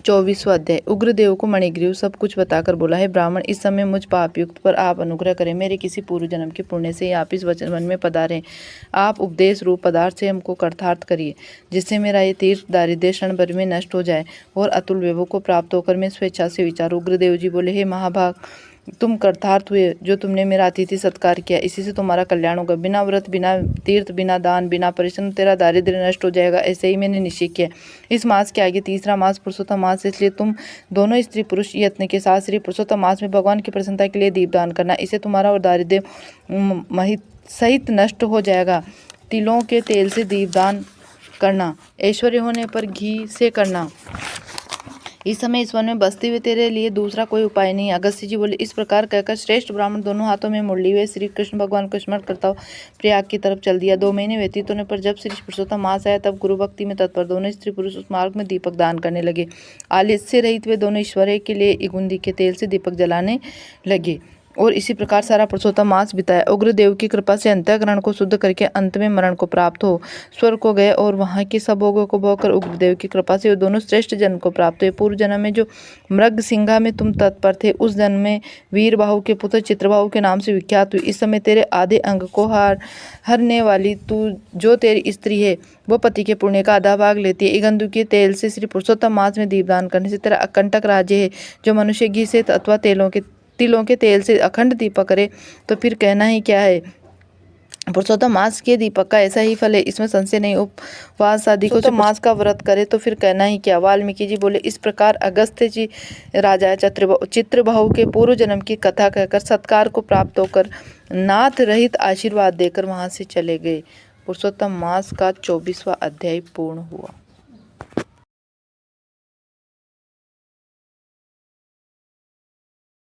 24वां अध्याय। उग्रदेव को मणिग्रीव सब कुछ बताकर बोला, है ब्राह्मण, इस समय मुझ पापयुक्त पर आप अनुग्रह करें। मेरे किसी पूर्व जन्म के पुण्य से आप इस वचन वन में पधारे। आप उपदेश रूप पदार्थ से हमको कृतार्थ करिए, जिससे मेरा ये तीर्थ दारिद्र्य क्षण भर में नष्ट हो जाए और अतुल वैभव को प्राप्त होकर मैं स्वेच्छा से विचारूं। उग्रदेव जी बोले, हे महाभाग, तुम कृतार्थ हुए जो तुमने मेरा अतिथि सत्कार किया, इसी से तुम्हारा कल्याण होगा। बिना व्रत, बिना तीर्थ, बिना दान, बिना परिश्रम तेरा दारिद्र्य नष्ट हो जाएगा, ऐसे ही मैंने निश्चय किया। इस मास के आगे तीसरा मास पुरुषोत्तम मास, इसलिए तुम दोनों स्त्री पुरुष यत्न के साथ श्री पुरुषोत्तम मास में भगवान की प्रसन्नता के लिए दीपदान करना, इससे तुम्हारा और दारिद्र्य सहित नष्ट हो जाएगा। तिलों के तेल से दीपदान करना, ऐश्वर्य होने पर घी से करना। इस समय इस वन में बसते हुए तेरे लिए दूसरा कोई उपाय नहीं। अगस्त्य जी बोले, इस प्रकार कहकर श्रेष्ठ ब्राह्मण दोनों हाथों में मुरली हुए श्री कृष्ण भगवान को स्मरण करता हुआ प्रयाग की तरफ चल दिया। 2 महीने व्यतीत होने पर जब श्री पुरुषोत्तम मास आया, तब गुरु भक्ति में तत्पर दोनों स्त्री पुरुष उस मार्ग में दीपक दान करने लगे। आलस्य रहित वे दोनों ईश्वरीय के लिए इगुंदी के तेल से दीपक जलाने लगे और इसी प्रकार सारा पुरुषोत्तम मास बिताया। उग्रदेव की कृपा से अंतःकरण को शुद्ध करके अंत में मरण को प्राप्त हो स्वर्ग को गए और वहां के सब भोगों को भोगकर उग्रदेव की कृपा से वो दोनों श्रेष्ठ जन्म को प्राप्त हुए। पूर्व जन्म में जो मृगसिंगा में तुम तत्पर थे, उस जन्म में वीरबाहु के पुत्र चित्रबाहु के नाम से विख्यात हुई। इस समय तेरे आधे अंग को हरने वाली तू जो तेरी स्त्री है, वो पति के पुण्य का आधा भाग लेती है। इगंधु के तेल से श्री पुरुषोत्तम मास में दीपदान करने से तेरा अकंटक राज्य है। जो मनुष्य घी से अथवा तिलों के तेल से अखंड दीपक करे तो फिर कहना ही क्या है। पुरुषोत्तम मास के दीपक का ऐसा ही फल है, इसमें संशय नहीं। उपवास आदि को तो मास का व्रत करे तो फिर कहना ही क्या। वाल्मीकि जी बोले, इस प्रकार अगस्त्य जी राजा चित्रबाहु के पूर्व जन्म की कथा कहकर सत्कार को प्राप्त होकर नाथ रहित आशीर्वाद देकर वहां से चले गए। पुरुषोत्तम मास का 24वां अध्याय पूर्ण हुआ।